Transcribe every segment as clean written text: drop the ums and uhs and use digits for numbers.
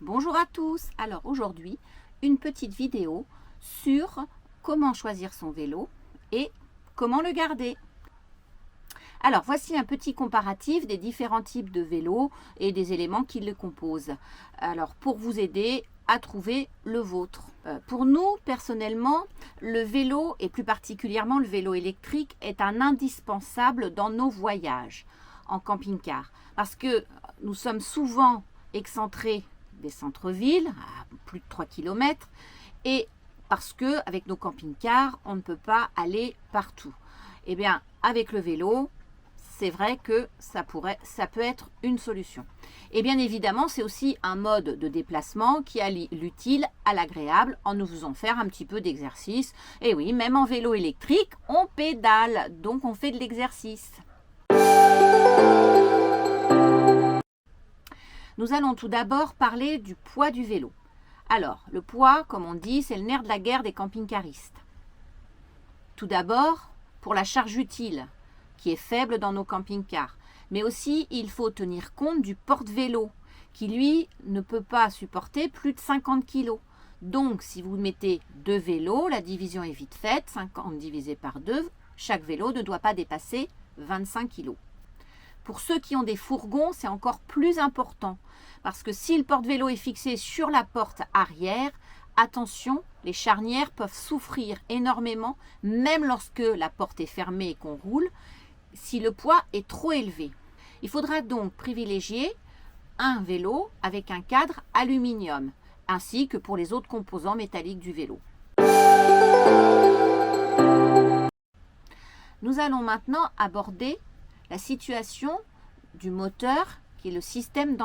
Bonjour à tous. Alors aujourd'hui, une petite vidéo sur comment choisir son vélo et comment le garder. Alors voici un petit comparatif des différents types de vélos et des éléments qui le composent. Alors pour vous aider à trouver le vôtre. Pour nous, personnellement, le vélo et plus particulièrement le vélo électrique est un indispensable dans nos voyages en camping-car parce que nous sommes souvent excentrés des centres-villes, à plus de 3 km, et parce que avec nos camping-cars, on ne peut pas aller partout. Eh bien, avec le vélo, c'est vrai que ça peut être une solution. Et bien évidemment, c'est aussi un mode de déplacement qui allie l'utile à l'agréable en nous faisant faire un petit peu d'exercice. Et oui, même en vélo électrique, on pédale, donc on fait de l'exercice. Nous allons tout d'abord parler du poids du vélo. Alors, le poids, comme on dit, c'est le nerf de la guerre des camping-caristes. Tout d'abord, pour la charge utile, qui est faible dans nos camping-cars. Mais aussi, il faut tenir compte du porte-vélo, qui lui ne peut pas supporter plus de 50 kg. Donc, si vous mettez deux vélos, la division est vite faite, 50 divisé par 2, chaque vélo ne doit pas dépasser 25 kg. Pour ceux qui ont des fourgons, c'est encore plus important parce que si le porte-vélo est fixé sur la porte arrière, attention, les charnières peuvent souffrir énormément, même lorsque la porte est fermée et qu'on roule, si le poids est trop élevé. Il faudra donc privilégier un vélo avec un cadre aluminium, ainsi que pour les autres composants métalliques du vélo. Nous allons maintenant aborder la situation du moteur qui est le système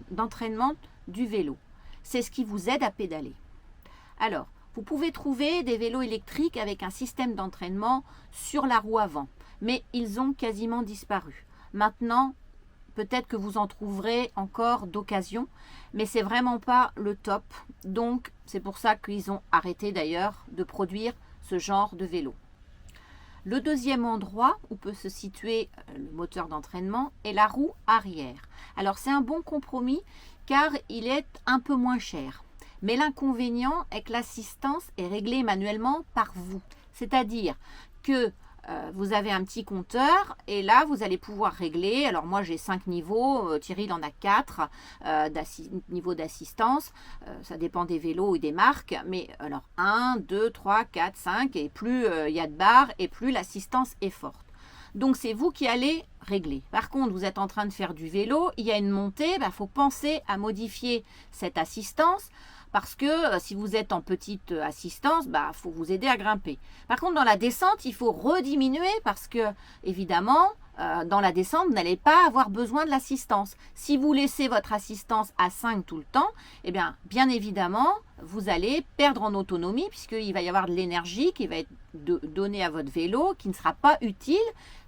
d'entraînement du vélo. C'est ce qui vous aide à pédaler. Alors, vous pouvez trouver des vélos électriques avec un système d'entraînement sur la roue avant, mais ils ont quasiment disparu. Maintenant, peut-être que vous en trouverez encore d'occasion, mais c'est vraiment pas le top. Donc, c'est pour ça qu'ils ont arrêté d'ailleurs de produire ce genre de vélo. Le deuxième endroit où peut se situer le moteur d'entraînement est la roue arrière. Alors c'est un bon compromis car il est un peu moins cher. Mais l'inconvénient est que l'assistance est réglée manuellement par vous. C'est-à-dire que vous avez un petit compteur et là vous allez pouvoir régler. Alors moi j'ai 5 niveaux, Thierry il en a 4 niveaux d'assistance. Ça dépend des vélos et des marques. Mais alors 1, 2, 3, 4, 5 et plus il y a de barres et plus l'assistance est forte. Donc c'est vous qui allez régler. Par contre, vous êtes en train de faire du vélo, il y a une montée, il faut penser à modifier cette assistance parce que si vous êtes en petite assistance, faut vous aider à grimper. Par contre, dans la descente, il faut rediminuer parce que, évidemment, dans la descente, vous n'allez pas avoir besoin de l'assistance. Si vous laissez votre assistance à 5 tout le temps, eh bien évidemment, vous allez perdre en autonomie puisqu'il va y avoir de l'énergie qui va être donnée à votre vélo qui ne sera pas utile.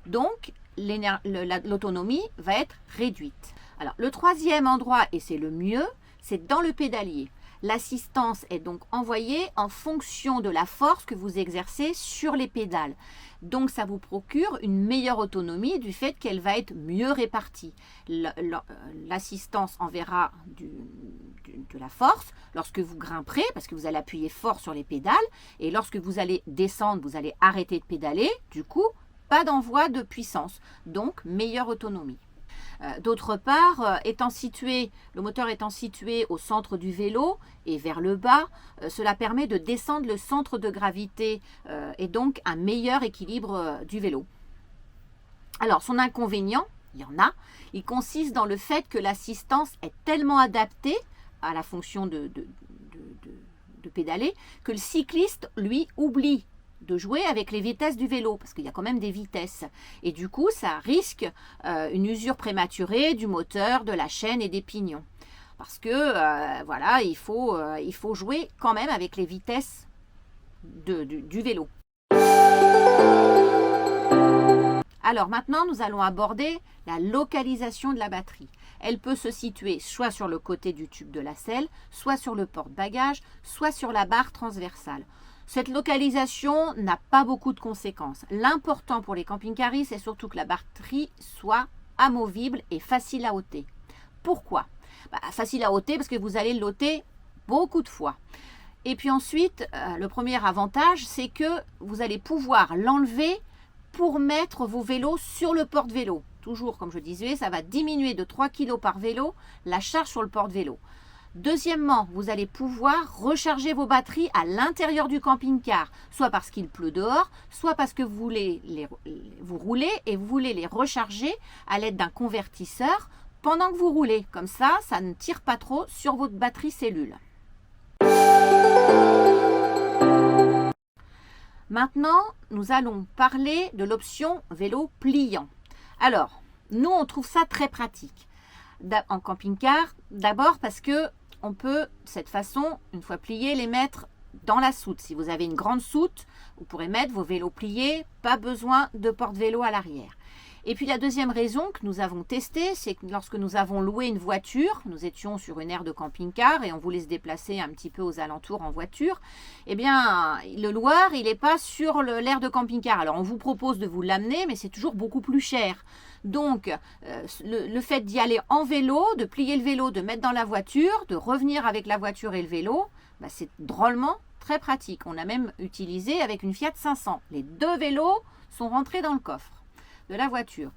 Donc, l'autonomie va être réduite. Alors, le troisième endroit, et c'est le mieux, c'est dans le pédalier. L'assistance est donc envoyée en fonction de la force que vous exercez sur les pédales. Donc, ça vous procure une meilleure autonomie du fait qu'elle va être mieux répartie. L'assistance enverra de la force lorsque vous grimperez, parce que vous allez appuyer fort sur les pédales. Et lorsque vous allez descendre, vous allez arrêter de pédaler. Du coup, pas d'envoi de puissance. Donc, meilleure autonomie. D'autre part, le moteur étant situé au centre du vélo et vers le bas, cela permet de descendre le centre de gravité et donc un meilleur équilibre du vélo. Alors, son inconvénient, il y en a, il consiste dans le fait que l'assistance est tellement adaptée à la fonction de pédaler que le cycliste, lui, oublie de jouer avec les vitesses du vélo, parce qu'il y a quand même des vitesses. Et du coup, ça risque une usure prématurée du moteur, de la chaîne et des pignons. Parce que, voilà, il faut jouer quand même avec les vitesses du vélo. Alors maintenant, nous allons aborder la localisation de la batterie. Elle peut se situer soit sur le côté du tube de la selle, soit sur le porte-bagages, soit sur la barre transversale. Cette localisation n'a pas beaucoup de conséquences. L'important pour les camping-caristes, c'est surtout que la batterie soit amovible et facile à ôter. Pourquoi ? facile à ôter parce que vous allez l'ôter beaucoup de fois. Et puis ensuite, le premier avantage, c'est que vous allez pouvoir l'enlever pour mettre vos vélos sur le porte-vélo. Toujours, comme je disais, ça va diminuer de 3 kg par vélo la charge sur le porte-vélo. Deuxièmement, vous allez pouvoir recharger vos batteries à l'intérieur du camping-car, soit parce qu'il pleut dehors, soit parce que vous roulez et vous voulez les recharger à l'aide d'un convertisseur pendant que vous roulez. Comme ça ne tire pas trop sur votre batterie cellule. Maintenant, nous allons parler de l'option vélo pliant. Alors, nous, on trouve ça très pratique en camping-car. D'abord parce que on peut, de cette façon, une fois pliés, les mettre dans la soute. Si vous avez une grande soute, vous pourrez mettre vos vélos pliés, pas besoin de porte-vélo à l'arrière. Et puis la deuxième raison que nous avons testée, c'est que lorsque nous avons loué une voiture, nous étions sur une aire de camping-car et on voulait se déplacer un petit peu aux alentours en voiture, eh bien le loueur, il n'est pas sur l'aire de camping-car. Alors on vous propose de vous l'amener, mais c'est toujours beaucoup plus cher. Donc le fait d'y aller en vélo, de plier le vélo, de mettre dans la voiture, de revenir avec la voiture et le vélo, c'est drôlement très pratique. On a même utilisé avec une Fiat 500. Les deux vélos sont rentrés dans le coffre de la voiture.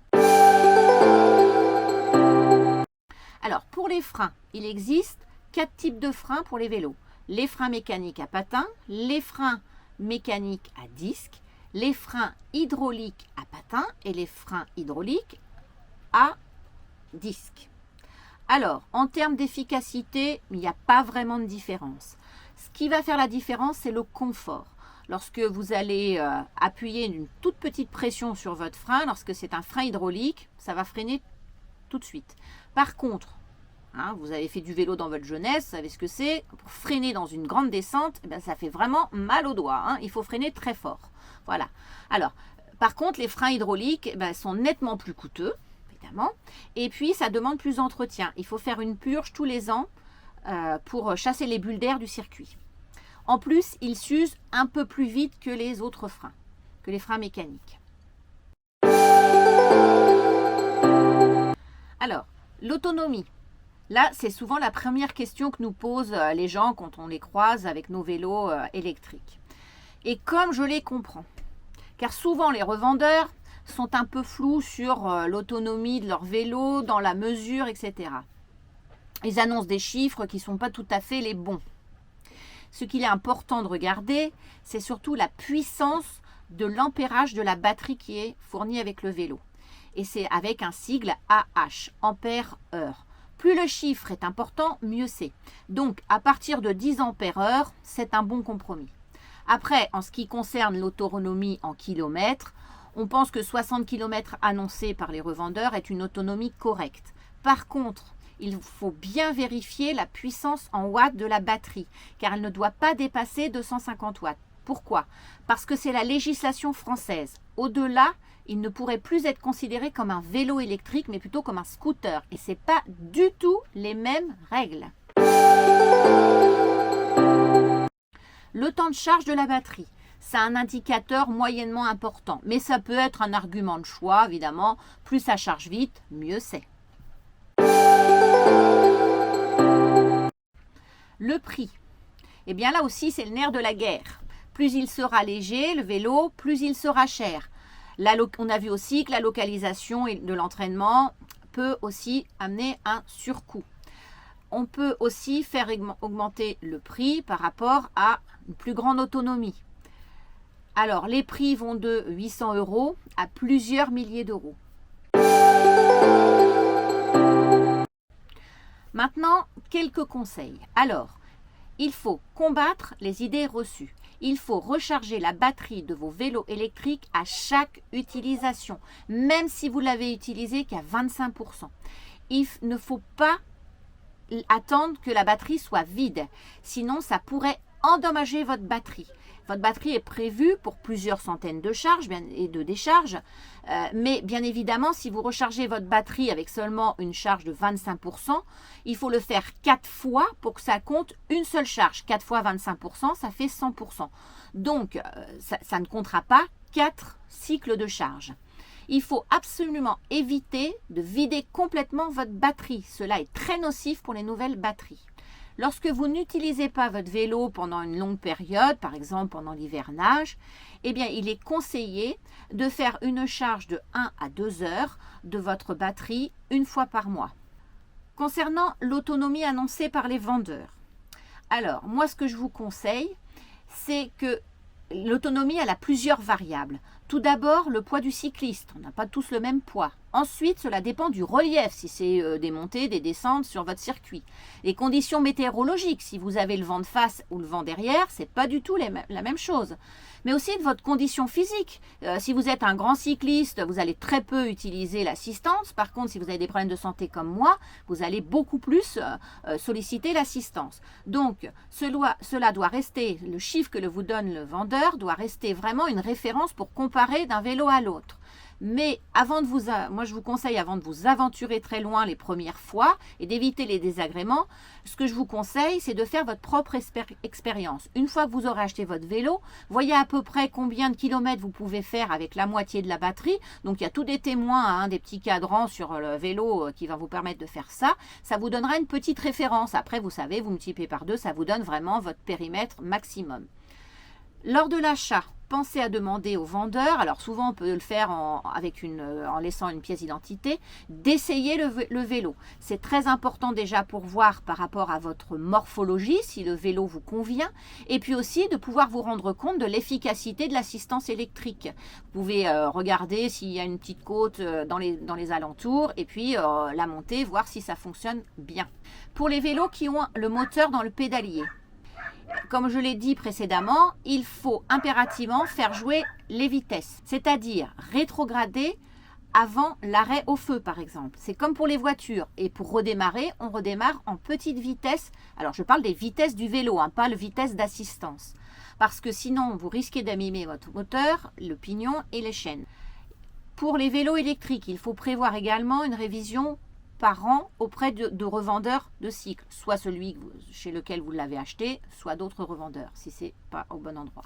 Alors, pour les freins, il existe 4 types de freins pour les vélos. Les freins mécaniques à patins, les freins mécaniques à disque, les freins hydrauliques à patins et les freins hydrauliques à disque. Alors, en termes d'efficacité, il n'y a pas vraiment de différence. Ce qui va faire la différence, c'est le confort. Lorsque vous allez appuyer une toute petite pression sur votre frein, lorsque c'est un frein hydraulique, ça va freiner tout de suite. Par contre, vous avez fait du vélo dans votre jeunesse, vous savez ce que c'est. Pour freiner dans une grande descente, ça fait vraiment mal aux doigts. Il faut freiner très fort. Voilà. Alors, par contre, les freins hydrauliques sont nettement plus coûteux, évidemment. Et puis, ça demande plus d'entretien. Il faut faire une purge tous les ans pour chasser les bulles d'air du circuit. En plus, ils s'usent un peu plus vite que les autres freins, que les freins mécaniques. Alors, l'autonomie. Là, c'est souvent la première question que nous posent les gens quand on les croise avec nos vélos électriques. Et comme je les comprends, car souvent les revendeurs sont un peu flous sur l'autonomie de leur vélo, dans la mesure, etc. Ils annoncent des chiffres qui ne sont pas tout à fait les bons. Ce qu'il est important de regarder, c'est surtout la puissance de l'ampérage de la batterie qui est fournie avec le vélo. Et c'est avec un sigle AH, ampère-heure. Plus le chiffre est important, mieux c'est. Donc, à partir de 10 ampères-heure, c'est un bon compromis. Après, en ce qui concerne l'autonomie en kilomètres, on pense que 60 km annoncés par les revendeurs est une autonomie correcte. Par contre, il faut bien vérifier la puissance en watts de la batterie, car elle ne doit pas dépasser 250 watts. Pourquoi? Parce que c'est la législation française. Au-delà, il ne pourrait plus être considéré comme un vélo électrique, mais plutôt comme un scooter. Et ce n'est pas du tout les mêmes règles. Le temps de charge de la batterie, c'est un indicateur moyennement important, mais ça peut être un argument de choix, évidemment. Plus ça charge vite, mieux c'est. Le prix, eh bien là aussi c'est le nerf de la guerre. Plus il sera léger, le vélo, plus il sera cher. On a vu aussi que la localisation de l'entraînement peut aussi amener un surcoût. On peut aussi faire augmenter le prix par rapport à une plus grande autonomie. Alors les prix vont de 800 € à plusieurs milliers d'euros. Maintenant, quelques conseils. Alors, il faut combattre les idées reçues. Il faut recharger la batterie de vos vélos électriques à chaque utilisation, même si vous l'avez utilisé qu'à 25%. Il ne faut pas attendre que la batterie soit vide, sinon ça pourrait endommager votre batterie. Votre batterie est prévue pour plusieurs centaines de charges et de décharges, mais bien évidemment, si vous rechargez votre batterie avec seulement une charge de 25%, il faut le faire 4 fois pour que ça compte une seule charge. 4 fois 25%, ça fait 100%. Donc, ça ne comptera pas 4 cycles de charge. Il faut absolument éviter de vider complètement votre batterie. Cela est très nocif pour les nouvelles batteries. Lorsque vous n'utilisez pas votre vélo pendant une longue période, par exemple pendant l'hivernage, eh bien, il est conseillé de faire une charge de 1 à 2 heures de votre batterie une fois par mois. Concernant l'autonomie annoncée par les vendeurs, alors, moi, ce que je vous conseille, c'est que l'autonomie, elle a plusieurs variables. Tout d'abord, le poids du cycliste. On n'a pas tous le même poids. Ensuite, cela dépend du relief, si c'est des montées, des descentes sur votre circuit. Les conditions météorologiques, si vous avez le vent de face ou le vent derrière, c'est pas du tout la même chose. Mais aussi de votre condition physique. Si vous êtes un grand cycliste, vous allez très peu utiliser l'assistance. Par contre, si vous avez des problèmes de santé comme moi, vous allez beaucoup plus solliciter l'assistance. Donc, cela doit rester, le chiffre que vous donne le vendeur doit rester vraiment une référence pour comparer d'un vélo à l'autre. Mais moi je vous conseille, avant de vous aventurer très loin les premières fois et d'éviter les désagréments, ce que je vous conseille, c'est de faire votre propre expérience. Une fois que vous aurez acheté votre vélo, voyez à peu près combien de kilomètres vous pouvez faire avec la moitié de la batterie. Donc il y a tous des témoins, des petits cadrans sur le vélo qui va vous permettre de faire ça. Ça vous donnera une petite référence. Après, vous savez, vous multipliez par 2, ça vous donne vraiment votre périmètre maximum. Lors de l'achat, pensez à demander au vendeur, alors souvent on peut le faire en laissant une pièce d'identité, d'essayer le vélo. C'est très important déjà pour voir par rapport à votre morphologie, si le vélo vous convient, et puis aussi de pouvoir vous rendre compte de l'efficacité de l'assistance électrique. Vous pouvez regarder s'il y a une petite côte dans les alentours, et puis la monter, voir si ça fonctionne bien. Pour les vélos qui ont le moteur dans le pédalier, comme je l'ai dit précédemment, il faut impérativement faire jouer les vitesses, c'est-à-dire rétrograder avant l'arrêt au feu par exemple. C'est comme pour les voitures et pour redémarrer, on redémarre en petite vitesse. Alors je parle des vitesses du vélo, pas les vitesses d'assistance, parce que sinon vous risquez d'abîmer votre moteur, le pignon et les chaînes. Pour les vélos électriques, il faut prévoir également une révision par an auprès de revendeurs de cycles, soit celui chez lequel vous l'avez acheté, soit d'autres revendeurs, si ce n'est pas au bon endroit.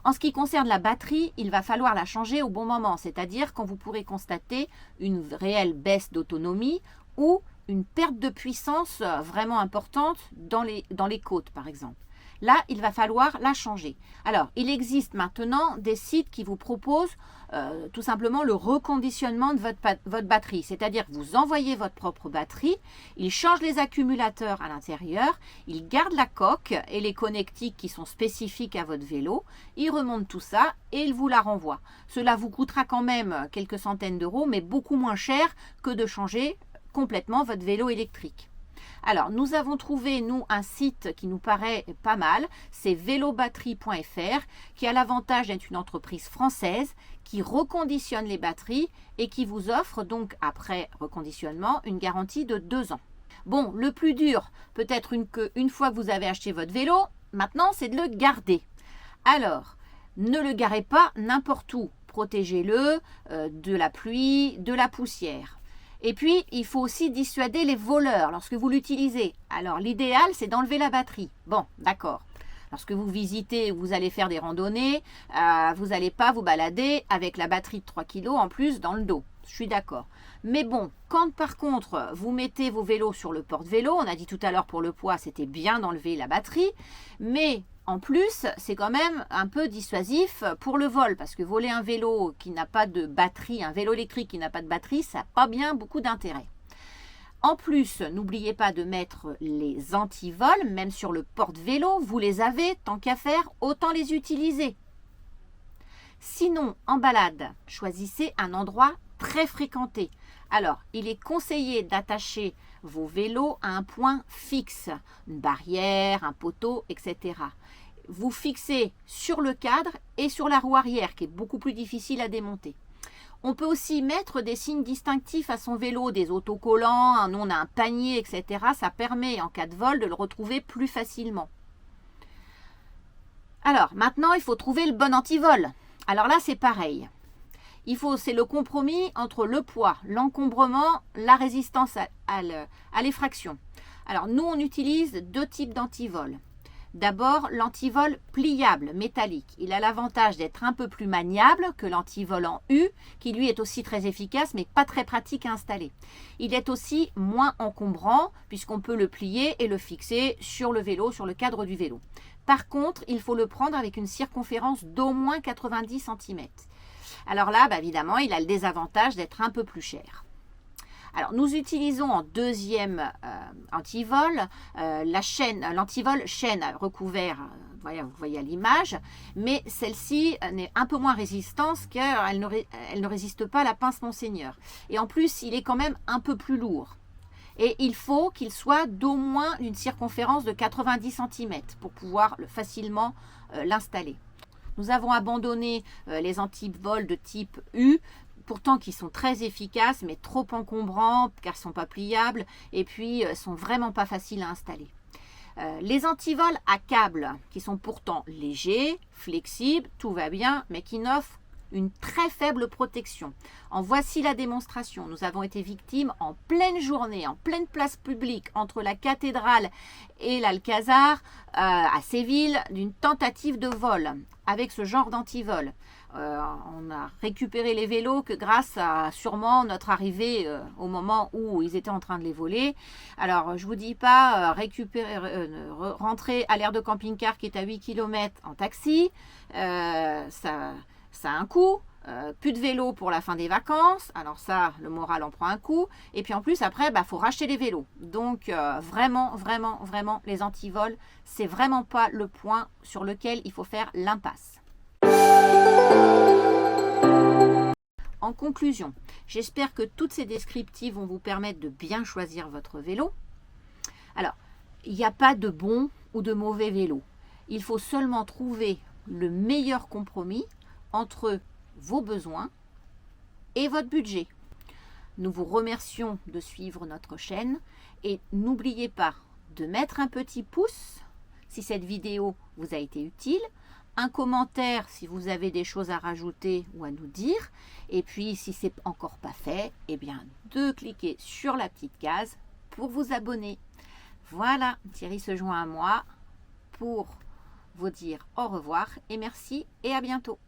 En ce qui concerne la batterie, il va falloir la changer au bon moment, c'est-à-dire quand vous pourrez constater une réelle baisse d'autonomie ou une perte de puissance vraiment importante dans les côtes, par exemple. Là, il va falloir la changer. Alors, il existe maintenant des sites qui vous proposent tout simplement le reconditionnement de votre batterie. C'est-à-dire que vous envoyez votre propre batterie, ils changent les accumulateurs à l'intérieur, ils gardent la coque et les connectiques qui sont spécifiques à votre vélo, ils remontent tout ça et ils vous la renvoient. Cela vous coûtera quand même quelques centaines d'euros, mais beaucoup moins cher que de changer complètement votre vélo électrique. Alors, nous avons trouvé, nous, un site qui nous paraît pas mal, c'est velobatterie.fr, qui a l'avantage d'être une entreprise française qui reconditionne les batteries et qui vous offre donc, après reconditionnement, une garantie de 2 ans. Bon, le plus dur, peut-être une fois que vous avez acheté votre vélo, maintenant, c'est de le garder. Alors, ne le garez pas n'importe où. Protégez-le de la pluie, de la poussière. Et puis, il faut aussi dissuader les voleurs lorsque vous l'utilisez. Alors, l'idéal, c'est d'enlever la batterie. Bon, d'accord. Lorsque vous visitez, vous allez faire des randonnées, vous n'allez pas vous balader avec la batterie de 3 kg en plus dans le dos. Je suis d'accord. Mais bon, quand par contre, vous mettez vos vélos sur le porte-vélo, on a dit tout à l'heure pour le poids, c'était bien d'enlever la batterie, mais en plus, c'est quand même un peu dissuasif pour le vol, parce que voler un vélo qui n'a pas de batterie, un vélo électrique qui n'a pas de batterie, ça n'a pas bien beaucoup d'intérêt. En plus, n'oubliez pas de mettre les antivols, même sur le porte-vélo, vous les avez, tant qu'à faire, autant les utiliser. Sinon, en balade, choisissez un endroit très fréquenté. Alors, il est conseillé d'attacher vos vélos à un point fixe, une barrière, un poteau, etc. Vous fixez sur le cadre et sur la roue arrière, qui est beaucoup plus difficile à démonter. On peut aussi mettre des signes distinctifs à son vélo, des autocollants, nous on a un panier, etc. Ça permet en cas de vol de le retrouver plus facilement. Alors, maintenant, il faut trouver le bon antivol. Alors là, c'est pareil. C'est le compromis entre le poids, l'encombrement, la résistance à l'effraction. Alors, nous, on utilise 2 types d'antivols. D'abord, l'antivol pliable, métallique. Il a l'avantage d'être un peu plus maniable que l'antivol en U, qui lui est aussi très efficace, mais pas très pratique à installer. Il est aussi moins encombrant, puisqu'on peut le plier et le fixer sur le vélo, sur le cadre du vélo. Par contre, il faut le prendre avec une circonférence d'au moins 90 cm. Alors là, évidemment, il a le désavantage d'être un peu plus cher. Alors, nous utilisons en deuxième antivol l'antivol chaîne recouvert, vous voyez à l'image, mais celle-ci est un peu moins résistante car elle ne résiste pas à la pince Monseigneur. Et en plus, il est quand même un peu plus lourd. Et il faut qu'il soit d'au moins une circonférence de 90 cm pour pouvoir facilement l'installer. Nous avons abandonné les antivols de type U, pourtant qui sont très efficaces, mais trop encombrants, car ils ne sont pas pliables, et puis sont vraiment pas faciles à installer. Les antivols à câble, qui sont pourtant légers, flexibles, tout va bien, mais qui n'offrent une très faible protection. En voici la démonstration. Nous avons été victimes en pleine journée, en pleine place publique, entre la cathédrale et l'Alcazar, à Séville, d'une tentative de vol avec ce genre d'antivol. On a récupéré les vélos que grâce à sûrement notre arrivée au moment où ils étaient en train de les voler. Alors, je ne vous dis pas rentrer à l'aire de camping-car qui est à 8 km en taxi. Ça a un coût. Plus de vélos pour la fin des vacances. Alors ça, le moral en prend un coup. Et puis en plus, après, faut racheter les vélos. Donc, vraiment, les antivols, c'est vraiment pas le point sur lequel il faut faire l'impasse. En conclusion, j'espère que toutes ces descriptives vont vous permettre de bien choisir votre vélo. Alors, il n'y a pas de bon ou de mauvais vélo. Il faut seulement trouver le meilleur compromis entre vos besoins et votre budget. Nous vous remercions de suivre notre chaîne et n'oubliez pas de mettre un petit pouce si cette vidéo vous a été utile, un commentaire si vous avez des choses à rajouter ou à nous dire, et puis si ce n'est encore pas fait, de cliquer sur la petite case pour vous abonner. Voilà, Thierry se joint à moi pour vous dire au revoir et merci et à bientôt.